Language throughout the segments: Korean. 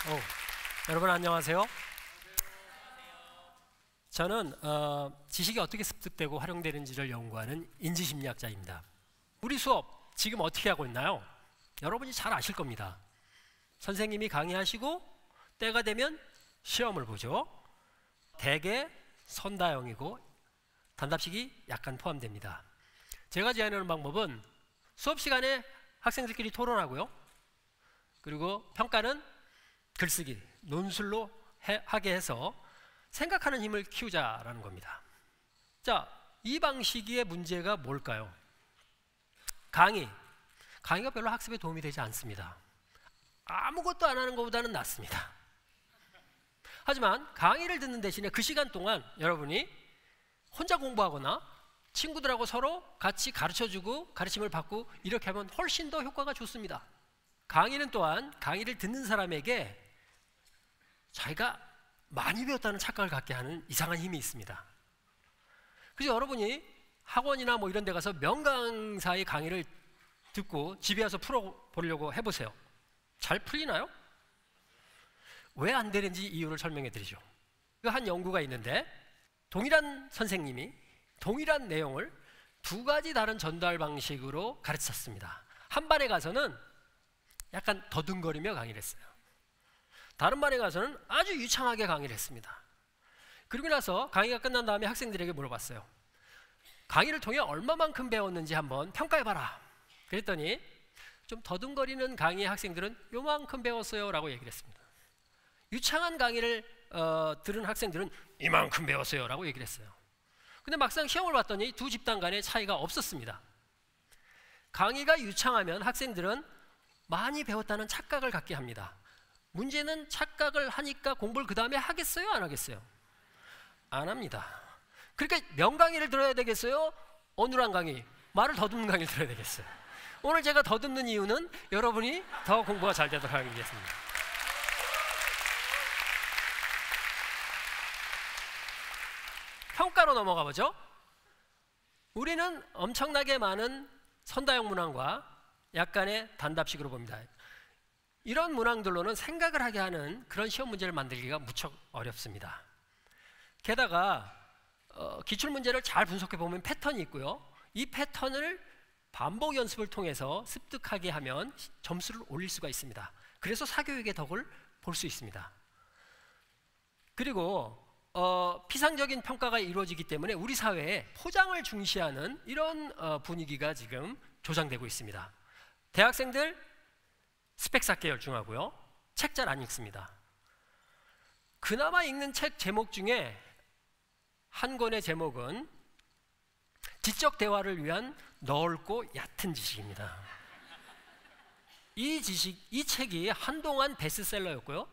오, 여러분 안녕하세요. 저는 지식이 어떻게 습득되고 활용되는지를 연구하는 인지심리학자입니다. 우리 수업 지금 어떻게 하고 있나요? 여러분이 잘 아실 겁니다. 선생님이 강의하시고 때가 되면 시험을 보죠. 대개 선다형이고 단답식이 약간 포함됩니다. 제가 제안하는 방법은 수업 시간에 학생들끼리 토론하고요. 그리고 평가는 글쓰기, 논술로 하게 해서 생각하는 힘을 키우자라는 겁니다. 자, 이 방식의 문제가 뭘까요? 강의가 별로 학습에 도움이 되지 않습니다. 아무것도 안 하는 것보다는 낫습니다. 하지만 강의를 듣는 대신에 그 시간 동안 여러분이 혼자 공부하거나 친구들하고 서로 같이 가르쳐주고 가르침을 받고 이렇게 하면 훨씬 더 효과가 좋습니다. 강의는 또한 강의를 듣는 사람에게 자기가 많이 배웠다는 착각을 갖게 하는 이상한 힘이 있습니다. 그래서 여러분이 학원이나 뭐 이런 데 가서 명강사의 강의를 듣고 집에 와서 풀어보려고 해보세요. 잘 풀리나요? 왜 안 되는지 이유를 설명해 드리죠. 한 연구가 있는데 동일한 선생님이 동일한 내용을 두 가지 다른 전달 방식으로 가르쳤습니다. 한 반에 가서는 약간 더듬거리며 강의를 했어요. 다른 반에 가서는 아주 유창하게 강의를 했습니다. 그리고 나서 강의가 끝난 다음에 학생들에게 물어봤어요. 강의를 통해 얼마만큼 배웠는지 한번 평가해봐라. 그랬더니 좀 더듬거리는 강의의 학생들은 요만큼 배웠어요 라고 얘기를 했습니다. 유창한 강의를 들은 학생들은 이만큼 배웠어요 라고 얘기를 했어요. 근데 막상 시험을 봤더니 두 집단 간의 차이가 없었습니다. 강의가 유창하면 학생들은 많이 배웠다는 착각을 갖게 합니다. 문제는 착각을 하니까 공부를 그 다음에 하겠어요? 안 하겠어요? 안 합니다. 그러니까 명강의를 들어야 되겠어요? 어눌한 강의, 말을 더듬는 강의를 들어야 되겠어요? 오늘 제가 더듬는 이유는 여러분이 더 공부가 잘 되도록 하기 위해서입니다. 평가로 넘어가 보죠. 우리는 엄청나게 많은 선다형 문항과 약간의 단답식으로 봅니다. 이런 문항들로는 생각을 하게 하는 그런 시험 문제를 만들기가 무척 어렵습니다. 게다가 기출문제를 잘 분석해 보면 패턴이 있고요. 이 패턴을 반복 연습을 통해서 습득하게 하면 점수를 올릴 수가 있습니다. 그래서 사교육의 덕을 볼 수 있습니다. 그리고 피상적인 평가가 이루어지기 때문에 우리 사회에 포장을 중시하는 이런 분위기가 지금 조장되고 있습니다. 대학생들 스펙 쌓기에 열중하고요. 책 잘 안 읽습니다. 그나마 읽는 책 제목 중에 한 권의 제목은 지적 대화를 위한 넓고 얕은 지식입니다. 이 책이 한동안 베스트셀러였고요.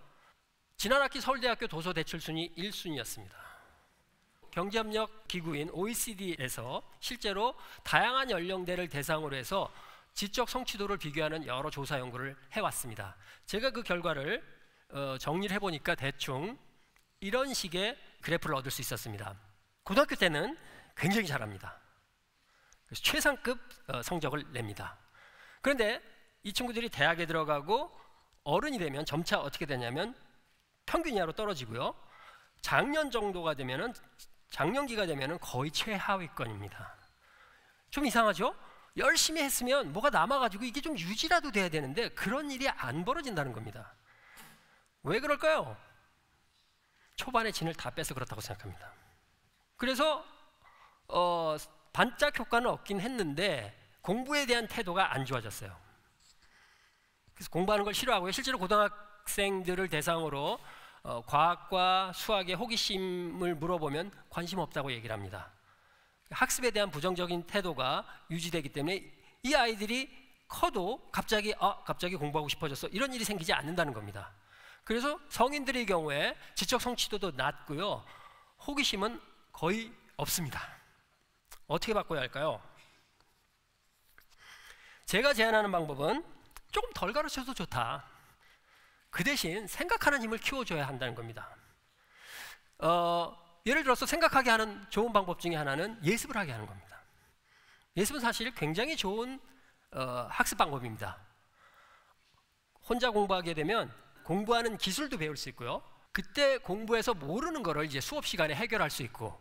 지난 학기 서울대학교 도서 대출 순위 1순위였습니다. 경제협력 기구인 OECD에서 실제로 다양한 연령대를 대상으로 해서 지적 성취도를 비교하는 여러 조사 연구를 해왔습니다. 제가 그 결과를 정리를 해보니까 대충 이런 식의 그래프를 얻을 수 있었습니다. 고등학교 때는 굉장히 잘합니다. 그래서 최상급 성적을 냅니다. 그런데 이 친구들이 대학에 들어가고 어른이 되면 점차 어떻게 되냐면 평균 이하로 떨어지고요. 작년기가 되면은 거의 최하위권입니다. 좀 이상하죠? 열심히 했으면 뭐가 남아가지고 이게 좀 유지라도 돼야 되는데 그런 일이 안 벌어진다는 겁니다. 왜 그럴까요? 초반에 진을 다 빼서 그렇다고 생각합니다. 그래서 반짝 효과는 얻긴 했는데 공부에 대한 태도가 안 좋아졌어요. 그래서 공부하는 걸 싫어하고요. 실제로 고등학생들을 대상으로 과학과 수학에 호기심을 물어보면 관심 없다고 얘기를 합니다. 학습에 대한 부정적인 태도가 유지되기 때문에 이 아이들이 커도 갑자기 공부하고 싶어졌어 이런 일이 생기지 않는다는 겁니다. 그래서 성인들의 경우에 지적 성취도도 낮고요. 호기심은 거의 없습니다. 어떻게 바꿔야 할까요? 제가 제안하는 방법은 조금 덜 가르쳐도 좋다. 그 대신 생각하는 힘을 키워줘야 한다는 겁니다. 예를 들어서 생각하게 하는 좋은 방법 중에 하나는 예습을 하게 하는 겁니다. 예습은 사실 굉장히 좋은 학습 방법입니다. 혼자 공부하게 되면 공부하는 기술도 배울 수 있고요. 그때 공부해서 모르는 거를 이제 수업 시간에 해결할 수 있고,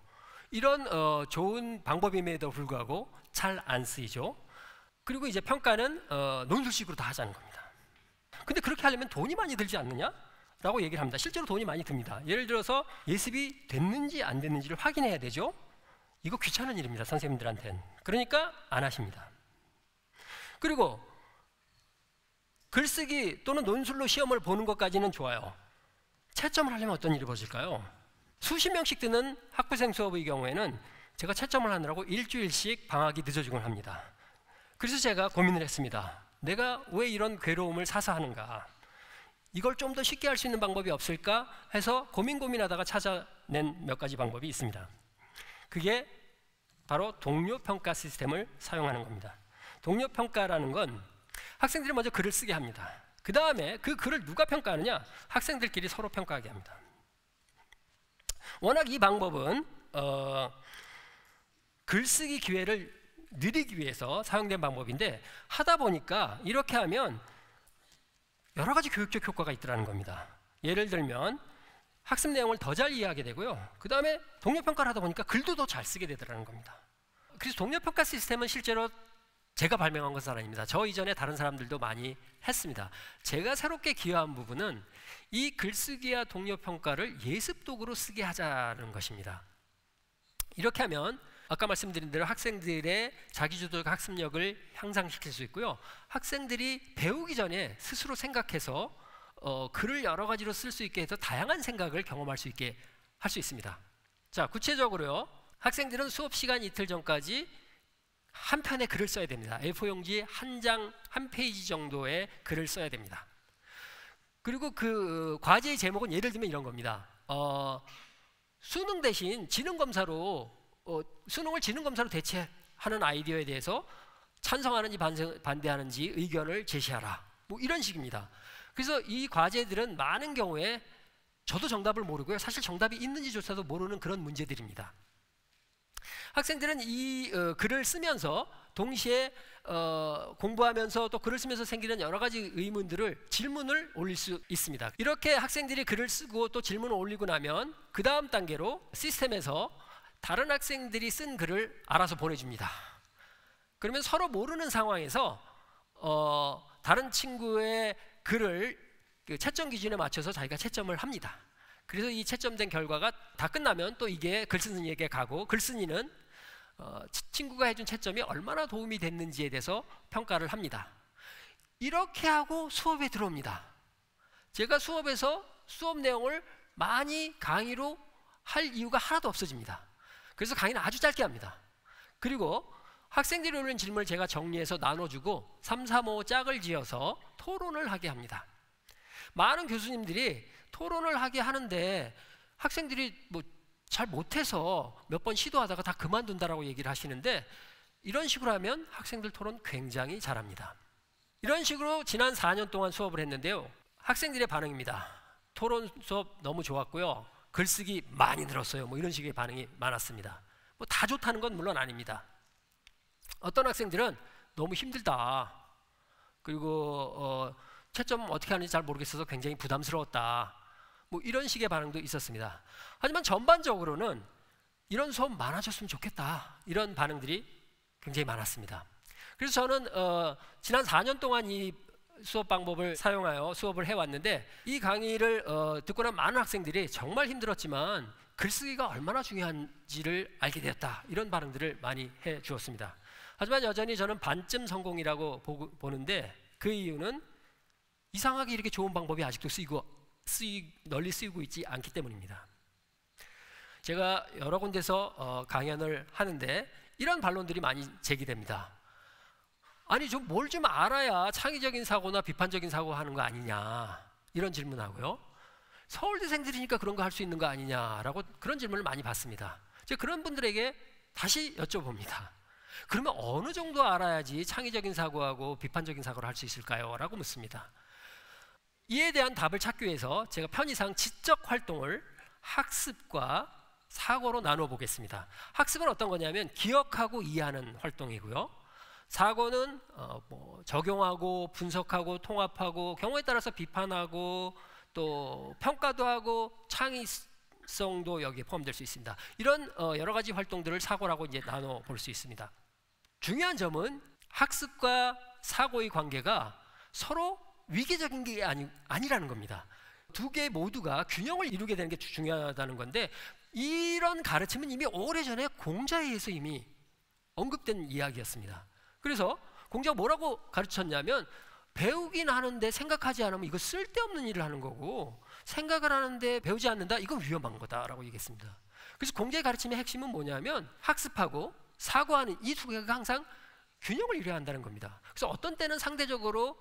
이런 좋은 방법임에도 불구하고 잘 안 쓰이죠. 그리고 이제 평가는 논술식으로 다 하자는 겁니다. 근데 그렇게 하려면 돈이 많이 들지 않느냐? 라고 얘기를 합니다. 실제로 돈이 많이 듭니다. 예를 들어서 예습이 됐는지 안 됐는지를 확인해야 되죠. 이거 귀찮은 일입니다, 선생님들한테는. 그러니까 안 하십니다. 그리고 글쓰기 또는 논술로 시험을 보는 것까지는 좋아요. 채점을 하려면 어떤 일이 벌어질까요? 수십 명씩 듣는 학부생 수업의 경우에는 제가 채점을 하느라고 일주일씩 방학이 늦어지곤 합니다. 그래서 제가 고민을 했습니다. 내가 왜 이런 괴로움을 사서 하는가? 이걸 좀 더 쉽게 할 수 있는 방법이 없을까 해서 고민하다가 찾아낸 몇 가지 방법이 있습니다. 그게 바로 동료평가 시스템을 사용하는 겁니다. 동료평가라는 건 학생들이 먼저 글을 쓰게 합니다. 그 다음에 그 글을 누가 평가하느냐? 학생들끼리 서로 평가하게 합니다. 워낙 이 방법은 글쓰기 기회를 늘리기 위해서 사용된 방법인데, 하다 보니까 이렇게 하면 여러 가지 교육적 효과가 있더라는 겁니다. 예를 들면 학습 내용을 더 잘 이해하게 되고요. 그 다음에 동료평가를 하다 보니까 글도 더 잘 쓰게 되더라는 겁니다. 그래서 동료평가 시스템은 실제로 제가 발명한 것은 아닙니다. 저 이전에 다른 사람들도 많이 했습니다. 제가 새롭게 기여한 부분은 이 글쓰기와 동료평가를 예습 도구로 쓰게 하자는 것입니다. 이렇게 하면 아까 말씀드린 대로 학생들의 자기주도적 학습력을 향상시킬 수 있고요. 학생들이 배우기 전에 스스로 생각해서 글을 여러 가지로 쓸 수 있게 해서 다양한 생각을 경험할 수 있게 할 수 있습니다. 자, 구체적으로요. 학생들은 수업 시간 이틀 전까지 한 편의 글을 써야 됩니다. A4 용지 한 장, 한 페이지 정도의 글을 써야 됩니다. 그리고 그 과제의 제목은 예를 들면 이런 겁니다. 수능 대신 지능검사로 수능을 지능검사로 대체하는 아이디어에 대해서 찬성하는지 반대하는지 의견을 제시하라. 뭐 이런 식입니다. 그래서 이 과제들은 많은 경우에 저도 정답을 모르고요. 사실 정답이 있는지조차도 모르는 그런 문제들입니다. 학생들은 이 글을 쓰면서 동시에 공부하면서 또 글을 쓰면서 생기는 여러 가지 의문들을 질문을 올릴 수 있습니다. 이렇게 학생들이 글을 쓰고 또 질문을 올리고 나면 그 다음 단계로 시스템에서 다른 학생들이 쓴 글을 알아서 보내줍니다. 그러면 서로 모르는 상황에서 다른 친구의 글을 그 채점 기준에 맞춰서 자기가 채점을 합니다. 그래서 이 채점된 결과가 다 끝나면 또 이게 글쓴이에게 가고, 글쓴이는 친구가 해준 채점이 얼마나 도움이 됐는지에 대해서 평가를 합니다. 이렇게 하고 수업에 들어옵니다. 제가 수업에서 수업 내용을 많이 강의로 할 이유가 하나도 없어집니다. 그래서 강의는 아주 짧게 합니다. 그리고 학생들이 올린 질문을 제가 정리해서 나눠주고 3, 4, 5 짝을 지어서 토론을 하게 합니다. 많은 교수님들이 토론을 하게 하는데 학생들이 뭐 잘 못해서 몇 번 시도하다가 다 그만둔다라고 얘기를 하시는데, 이런 식으로 하면 학생들 토론 굉장히 잘합니다. 이런 식으로 지난 4년 동안 수업을 했는데요. 학생들의 반응입니다. 토론 수업 너무 좋았고요. 글쓰기 많이 늘었어요. 뭐 이런 식의 반응이 많았습니다. 뭐 다 좋다는 건 물론 아닙니다. 어떤 학생들은 너무 힘들다. 그리고 채점 어떻게 하는지 잘 모르겠어서 굉장히 부담스러웠다. 뭐 이런 식의 반응도 있었습니다. 하지만 전반적으로는 이런 수업 많아졌으면 좋겠다. 이런 반응들이 굉장히 많았습니다. 그래서 저는 지난 4년 동안 이 수업 방법을 사용하여 수업을 해왔는데, 이 강의를 듣고 난 많은 학생들이 정말 힘들었지만 글쓰기가 얼마나 중요한지를 알게 되었다. 이런 반응들을 많이 해주었습니다. 하지만 여전히 저는 반쯤 성공이라고 보는데, 그 이유는 이상하게 이렇게 좋은 방법이 아직도 널리 쓰이고 있지 않기 때문입니다. 제가 여러 군데서 강연을 하는데 이런 반론들이 많이 제기됩니다. 아니 좀 뭘 좀 알아야 창의적인 사고나 비판적인 사고 하는 거 아니냐, 이런 질문하고요. 서울대생들이니까 그런 거 할 수 있는 거 아니냐라고 그런 질문을 많이 받습니다. 제가 그런 분들에게 다시 여쭤봅니다. 그러면 어느 정도 알아야지 창의적인 사고하고 비판적인 사고를 할 수 있을까요? 라고 묻습니다. 이에 대한 답을 찾기 위해서 제가 편의상 지적 활동을 학습과 사고로 나눠 보겠습니다. 학습은 어떤 거냐면 기억하고 이해하는 활동이고요. 사고는 적용하고 분석하고 통합하고 경우에 따라서 비판하고 또 평가도 하고 창의성도 여기에 포함될 수 있습니다. 이런 여러 가지 활동들을 사고라고 이제 나눠 볼 수 있습니다. 중요한 점은 학습과 사고의 관계가 서로 위계적인 게 아니라는 겁니다. 두 개 모두가 균형을 이루게 되는 게 중요하다는 건데, 이런 가르침은 이미 오래전에 공자에 의해서 이미 언급된 이야기였습니다. 그래서 공자가 뭐라고 가르쳤냐면, 배우긴 하는데 생각하지 않으면 이거 쓸데없는 일을 하는 거고, 생각을 하는데 배우지 않는다, 이건 위험한 거다라고 얘기했습니다. 그래서 공자의 가르침의 핵심은 뭐냐면, 학습하고 사고하는 이 두 개가 항상 균형을 이루어야 한다는 겁니다. 그래서 어떤 때는 상대적으로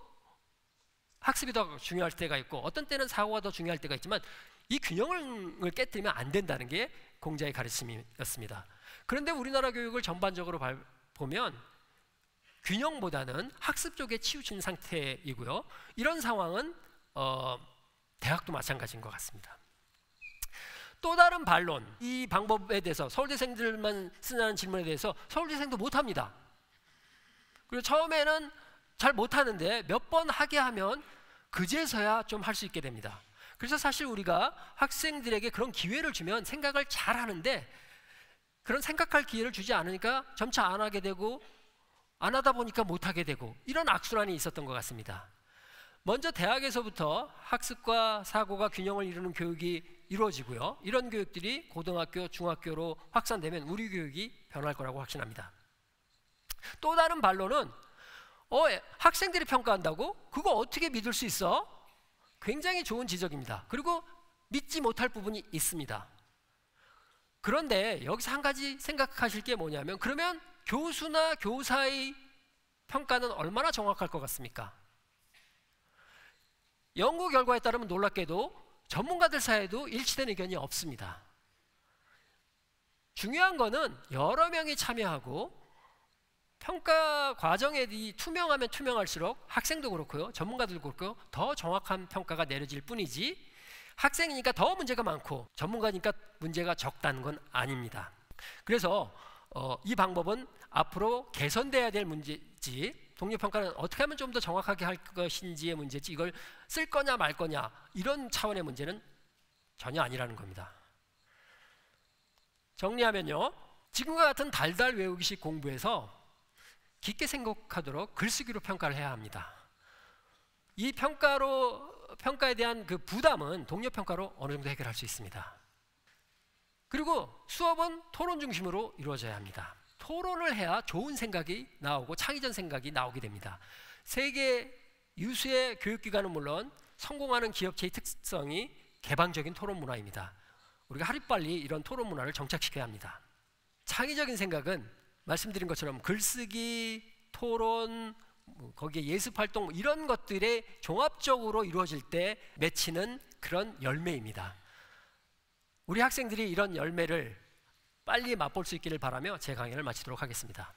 학습이 더 중요할 때가 있고, 어떤 때는 사고가 더 중요할 때가 있지만, 이 균형을 깨뜨리면 안 된다는 게 공자의 가르침이었습니다. 그런데 우리나라 교육을 전반적으로 보면 균형보다는 학습 쪽에 치우친 상태이고요. 이런 상황은 대학도 마찬가지인 것 같습니다. 또 다른 반론, 이 방법에 대해서, 서울대생들만 쓰는 질문에 대해서 서울대생도 못합니다. 그리고 처음에는 잘 못하는데 몇 번 하게 하면 그제서야 좀 할 수 있게 됩니다. 그래서 사실 우리가 학생들에게 그런 기회를 주면 생각을 잘 하는데, 그런 생각할 기회를 주지 않으니까 점차 안 하게 되고, 안 하다 보니까 못하게 되고, 이런 악순환이 있었던 것 같습니다. 먼저 대학에서부터 학습과 사고가 균형을 이루는 교육이 이루어지고요. 이런 교육들이 고등학교, 중학교로 확산되면 우리 교육이 변할 거라고 확신합니다. 또 다른 반론은 학생들이 평가한다고? 그거 어떻게 믿을 수 있어? 굉장히 좋은 지적입니다. 그리고 믿지 못할 부분이 있습니다. 그런데 여기서 한 가지 생각하실 게 뭐냐면, 그러면 교수나 교사의 평가는 얼마나 정확할 것 같습니까? 연구 결과에 따르면 놀랍게도 전문가들 사이에도 일치된 의견이 없습니다. 중요한 거는 여러 명이 참여하고, 평가 과정에 투명하면 투명할수록 학생도 그렇고요, 전문가들도 그렇고요, 더 정확한 평가가 내려질 뿐이지, 학생이니까 더 문제가 많고 전문가니까 문제가 적다는 건 아닙니다. 그래서 이 방법은 앞으로 개선돼야 될 문제지, 동료평가는 어떻게 하면 좀 더 정확하게 할 것인지의 문제지, 이걸 쓸 거냐 말 거냐 이런 차원의 문제는 전혀 아니라는 겁니다. 정리하면요, 지금과 같은 달달 외우기식 공부에서 깊게 생각하도록 글쓰기로 평가를 해야 합니다. 이 평가에 대한 그 부담은 동료 평가로 어느 정도 해결할 수 있습니다. 그리고 수업은 토론 중심으로 이루어져야 합니다. 토론을 해야 좋은 생각이 나오고 창의적 생각이 나오게 됩니다. 세계 유수의 교육기관은 물론 성공하는 기업체의 특성이 개방적인 토론 문화입니다. 우리가 하루빨리 이런 토론 문화를 정착시켜야 합니다. 창의적인 생각은 말씀드린 것처럼 글쓰기, 토론, 거기에 예습활동 이런 것들의 종합적으로 이루어질 때 맺히는 그런 열매입니다. 우리 학생들이 이런 열매를 빨리 맛볼 수 있기를 바라며 제 강의를 마치도록 하겠습니다.